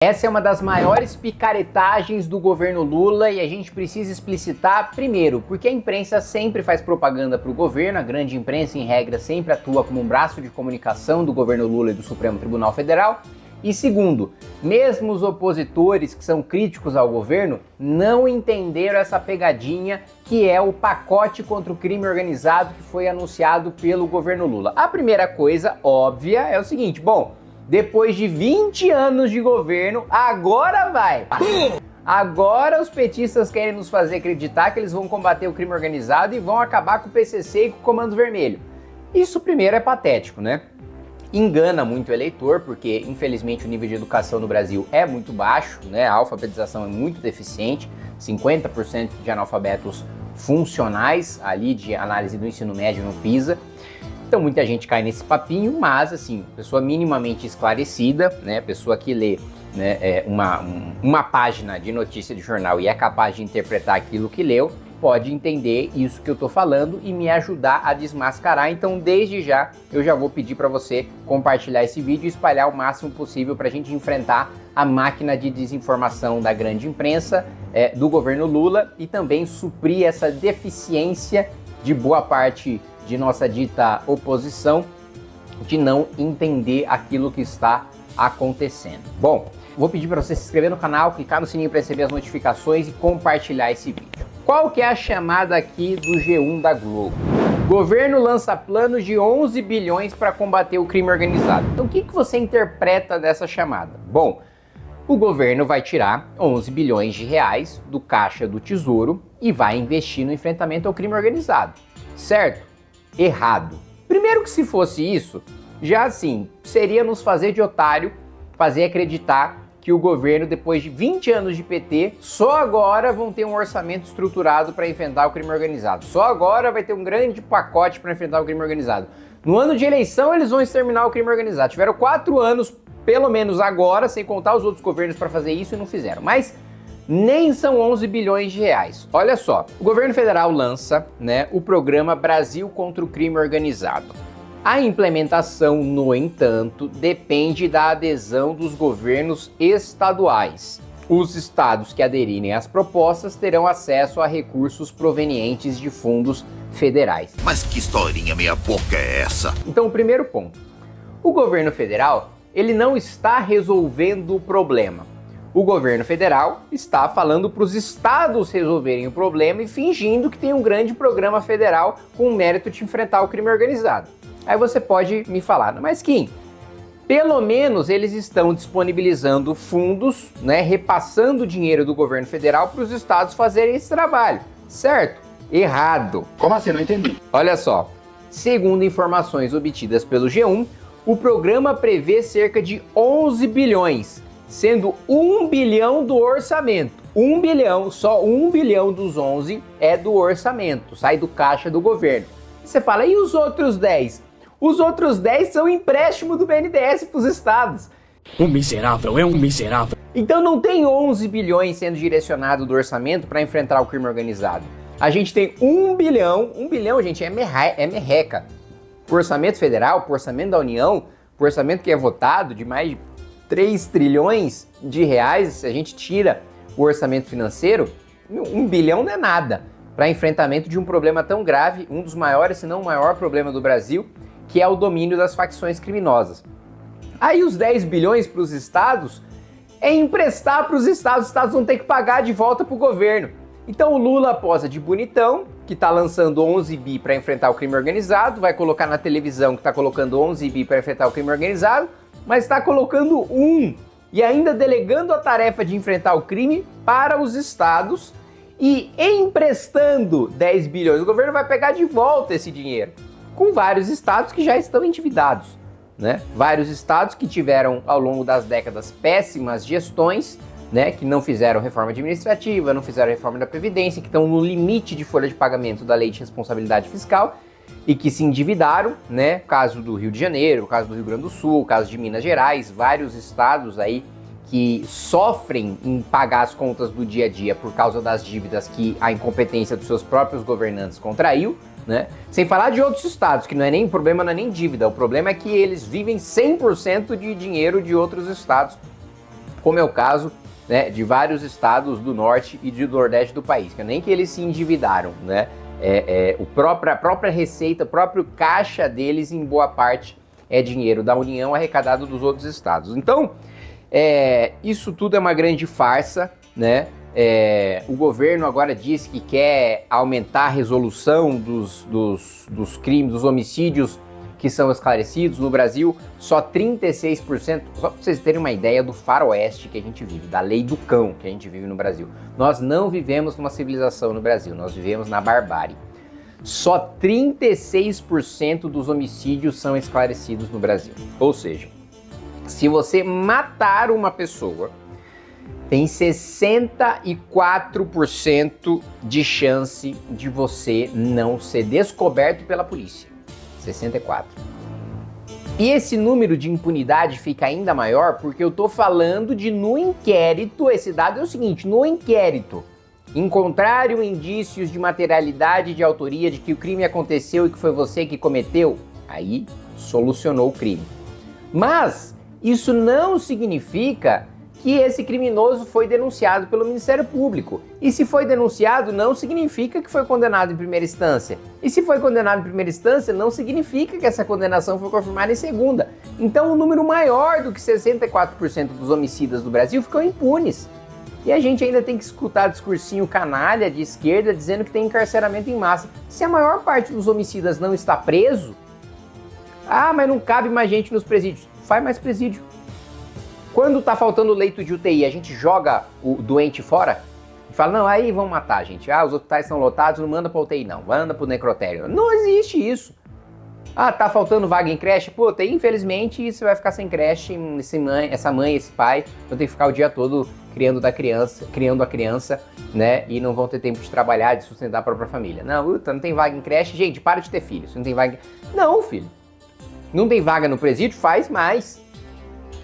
Essa é uma das maiores picaretagens do governo Lula e a gente precisa explicitar primeiro, porque a imprensa sempre faz propaganda para o governo, a grande imprensa em regra sempre atua como um braço de comunicação do governo Lula e do Supremo Tribunal Federal. E segundo, mesmo os opositores que são críticos ao governo não entenderam essa pegadinha que é o pacote contra o crime organizado que foi anunciado pelo governo Lula. A primeira coisa óbvia é o seguinte, bom, depois de 20 anos de governo, agora vai! Agora os petistas querem nos fazer acreditar que eles vão combater o crime organizado e vão acabar com o PCC e com o Comando Vermelho. Isso primeiro é patético, né? Engana muito o eleitor, porque infelizmente o nível de educação no Brasil é muito baixo, né? A alfabetização é muito deficiente, 50% de analfabetos funcionais ali de análise do ensino médio no PISA. Então muita gente cai nesse papinho, mas assim, pessoa minimamente esclarecida, né, pessoa que lê, né, uma página de notícia de jornal e é capaz de interpretar aquilo que leu, pode entender isso que eu tô falando e me ajudar a desmascarar. Então desde já eu já vou pedir para você compartilhar esse vídeo e espalhar o máximo possível para a gente enfrentar a máquina de desinformação da grande imprensa, do governo Lula e também suprir essa deficiência de boa parte de nossa dita oposição de não entender aquilo que está acontecendo. Bom, vou pedir para você se inscrever no canal, clicar no sininho para receber as notificações e compartilhar esse vídeo. Qual que é a chamada aqui do G1 da Globo? Governo lança planos de 11 bilhões para combater o crime organizado. Então o que você interpreta dessa chamada? Bom, o governo vai tirar 11 bilhões de reais do caixa do Tesouro e vai investir no enfrentamento ao crime organizado, certo? Errado. Primeiro que se fosse isso, já assim, seria nos fazer de otário, fazer acreditar que o governo, depois de 20 anos de PT, só agora vão ter um orçamento estruturado para enfrentar o crime organizado. Só agora vai ter um grande pacote para enfrentar o crime organizado. No ano de eleição eles vão exterminar o crime organizado. Tiveram 4 anos, pelo menos agora, sem contar os outros governos para fazer isso e não fizeram. Mas nem são 11 bilhões de reais. Olha só, o governo federal lança, né, o programa Brasil contra o Crime Organizado. A implementação, no entanto, depende da adesão dos governos estaduais. Os estados que aderirem às propostas terão acesso a recursos provenientes de fundos federais. Mas que historinha meia boca é essa? Então, o primeiro ponto. O governo federal, ele não está resolvendo o problema. O governo federal está falando para os estados resolverem o problema e fingindo que tem um grande programa federal com o mérito de enfrentar o crime organizado. Aí você pode me falar, mas Kim, pelo menos eles estão disponibilizando fundos, né, repassando o dinheiro do governo federal para os estados fazerem esse trabalho, certo? Errado. Como assim? Não entendi. Olha só, segundo informações obtidas pelo G1, o programa prevê cerca de 11 bilhões, sendo 1 bilhão do orçamento. 1 bilhão, só 1 bilhão dos 11 é do orçamento, sai do caixa do governo. Você fala, e os outros 10? Os outros 10 são empréstimo do BNDES para os estados. Um miserável é um miserável. Então não tem 11 bilhões sendo direcionado do orçamento para enfrentar o crime organizado. A gente tem 1 bilhão, gente, é merreca. Por orçamento federal, por orçamento da União, por orçamento que é votado de mais de 3 trilhões de reais, se a gente tira o orçamento financeiro, 1 bilhão não é nada para enfrentamento de um problema tão grave, um dos maiores, se não o maior problema do Brasil, que é o domínio das facções criminosas. Aí os 10 bilhões para os estados é emprestar para os estados vão ter que pagar de volta para o governo. Então o Lula posa de bonitão, que está lançando 11 bi para enfrentar o crime organizado, vai colocar na televisão que está colocando 11 bi para enfrentar o crime organizado, mas está colocando 1 e ainda delegando a tarefa de enfrentar o crime para os estados e emprestando 10 bilhões. O governo vai pegar de volta esse dinheiro, com vários estados que já estão endividados, né? Vários estados que tiveram ao longo das décadas péssimas gestões, né? Que não fizeram reforma administrativa, não fizeram reforma da Previdência, que estão no limite de folha de pagamento da Lei de Responsabilidade Fiscal e que se endividaram, né? Caso do Rio de Janeiro, caso do Rio Grande do Sul, caso de Minas Gerais, vários estados aí que sofrem em pagar as contas do dia a dia por causa das dívidas que a incompetência dos seus próprios governantes contraiu, né? Sem falar de outros estados, que o problema não é nem dívida, o problema é que eles vivem 100% de dinheiro de outros estados como é o caso, né, de vários estados do norte e do nordeste do país, que nem que eles se endividaram, né? A própria receita, o próprio caixa deles, em boa parte, é dinheiro da União arrecadado dos outros estados. Então, isso tudo é uma grande farsa, né? O governo agora diz que quer aumentar a resolução dos crimes, dos homicídios que são esclarecidos. No Brasil, só 36%, só para vocês terem uma ideia do faroeste que a gente vive, da lei do cão que a gente vive no Brasil. Nós não vivemos numa civilização no Brasil, nós vivemos na barbárie. Só 36% dos homicídios são esclarecidos no Brasil. Ou seja, se você matar uma pessoa, tem 64% de chance de você não ser descoberto pela polícia. 64. E esse número de impunidade fica ainda maior porque eu tô falando de no inquérito, esse dado é o seguinte, no inquérito, encontraram indícios de materialidade, de autoria, de que o crime aconteceu e que foi você que cometeu, aí solucionou o crime. Mas isso não significa que esse criminoso foi denunciado pelo Ministério Público. E se foi denunciado, não significa que foi condenado em primeira instância. E se foi condenado em primeira instância, não significa que essa condenação foi confirmada em segunda. Então, um número maior do que 64% dos homicidas do Brasil ficam impunes. E a gente ainda tem que escutar discursinho canalha de esquerda dizendo que tem encarceramento em massa. Se a maior parte dos homicidas não está preso, mas não cabe mais gente nos presídios. Faz mais presídio. Quando tá faltando leito de UTI, a gente joga o doente fora e fala, não, aí vão matar, gente. Os hospitais estão lotados, não manda pra UTI não, manda pro necrotério. Não existe isso. Tá faltando vaga em creche? Puta, infelizmente você vai ficar sem creche, essa mãe, esse pai vão ter que ficar o dia todo criando a criança, né? E não vão ter tempo de trabalhar, de sustentar a própria família. Não tem vaga em creche. Gente, para de ter filho. Se não tem vaga... Não, filho. Não tem vaga no presídio? Faz mais.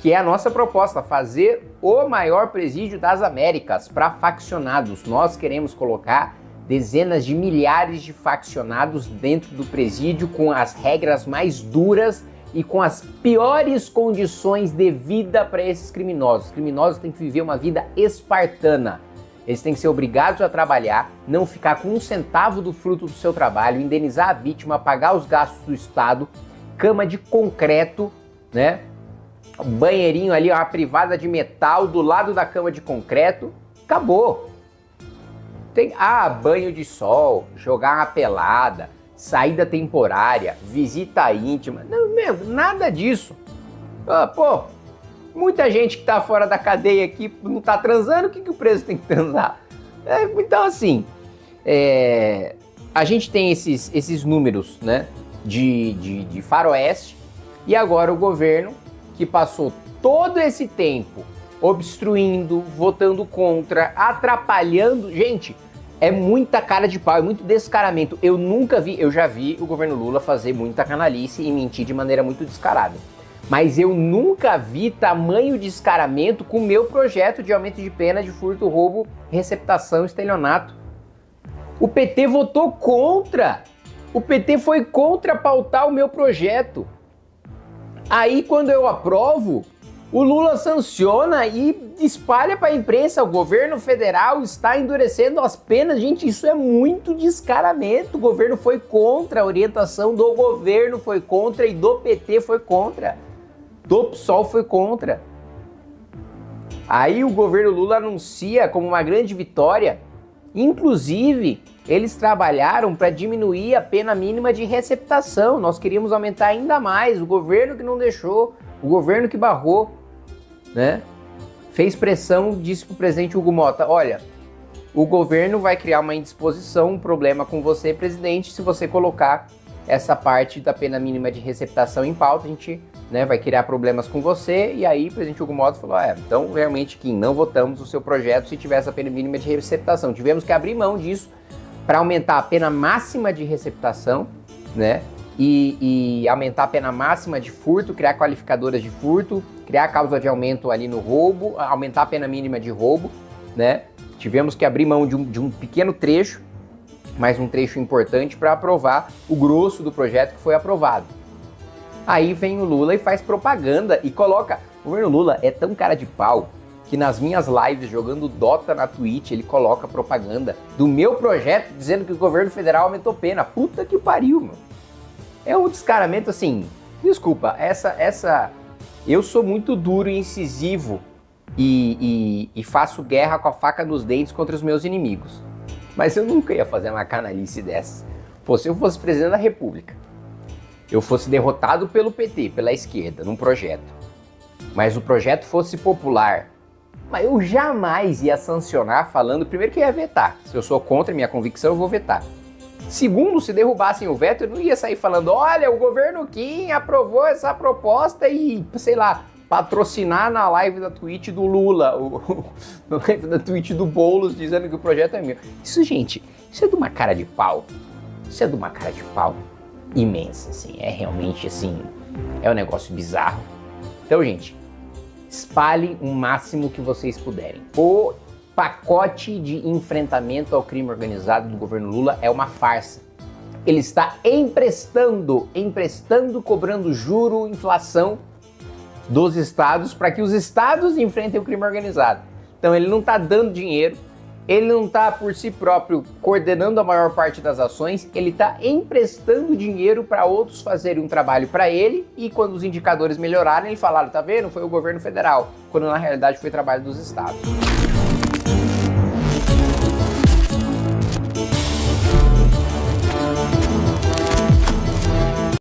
Que é a nossa proposta, fazer o maior presídio das Américas para faccionados. Nós queremos colocar dezenas de milhares de faccionados dentro do presídio com as regras mais duras e com as piores condições de vida para esses criminosos. Os criminosos têm que viver uma vida espartana. Eles têm que ser obrigados a trabalhar, não ficar com um centavo do fruto do seu trabalho, indenizar a vítima, pagar os gastos do Estado, cama de concreto, né? Banheirinho ali, uma privada de metal do lado da cama de concreto, acabou. Tem banho de sol, jogar uma pelada, saída temporária, visita íntima, não, nada disso. Muita gente que tá fora da cadeia aqui não tá transando, o que o preso tem que transar? Então assim, a gente tem esses números, né, de faroeste, e agora o governo, que passou todo esse tempo obstruindo, votando contra, atrapalhando. Gente, é muita cara de pau, é muito descaramento. Eu já vi o governo Lula fazer muita canalice e mentir de maneira muito descarada. Mas eu nunca vi tamanho descaramento com o meu projeto de aumento de pena de furto, roubo, receptação e estelionato. O PT votou contra. O PT foi contra pautar o meu projeto. Aí, quando eu aprovo, o Lula sanciona e espalha para a imprensa. O governo federal está endurecendo as penas. Gente, isso é muito descaramento. O governo foi contra, a orientação do governo foi contra e do PT foi contra. Do PSOL foi contra. Aí o governo Lula anuncia como uma grande vitória. Inclusive, eles trabalharam para diminuir a pena mínima de receptação. Nós queríamos aumentar ainda mais. O governo que não deixou, o governo que barrou, né? Fez pressão, disse para o presidente Hugo Mota, olha, o governo vai criar uma indisposição, um problema com você, presidente, se você colocar essa parte da pena mínima de receptação em pauta, a gente, né, vai criar problemas com você. E aí o presidente Hugo Mota falou, então realmente, Kim, não votamos o seu projeto se tiver essa pena mínima de receptação. Tivemos que abrir mão disso para aumentar a pena máxima de receptação, né, e aumentar a pena máxima de furto, criar qualificadoras de furto, criar causa de aumento ali no roubo, aumentar a pena mínima de roubo, né. Tivemos que abrir mão de um pequeno trecho, mas um trecho importante para aprovar o grosso do projeto que foi aprovado. Aí vem o Lula e faz propaganda e coloca... O governo Lula é tão cara de pau que nas minhas lives jogando Dota na Twitch, ele coloca propaganda do meu projeto dizendo que o governo federal aumentou pena. Puta que pariu, meu. É um descaramento assim, desculpa, eu sou muito duro e incisivo e faço guerra com a faca nos dentes contra os meus inimigos. Mas eu nunca ia fazer uma canalice dessas. Pô, se eu fosse presidente da República, eu fosse derrotado pelo PT, pela esquerda, num projeto, mas o projeto fosse popular, mas eu jamais ia sancionar falando, primeiro, que eu ia vetar. Se eu sou contra minha convicção, eu vou vetar. Segundo, se derrubassem o veto, eu não ia sair falando, olha, o governo Kim aprovou essa proposta e, sei lá, patrocinar na live da Twitch do Lula, na live da Twitch do Boulos, dizendo que o projeto é meu. Isso, gente, isso é de uma cara de pau. Isso é de uma cara de pau imensa, assim. É realmente, assim, é um negócio bizarro. Então, gente, espalhem o máximo que vocês puderem. O pacote de enfrentamento ao crime organizado do governo Lula é uma farsa. Ele está emprestando, cobrando juro, inflação dos estados para que os estados enfrentem o crime organizado. Então ele não está dando dinheiro, ele não está por si próprio coordenando a maior parte das ações, ele está emprestando dinheiro para outros fazerem um trabalho para ele e quando os indicadores melhorarem, ele falaram, tá vendo? Foi o governo federal, quando na realidade foi trabalho dos estados.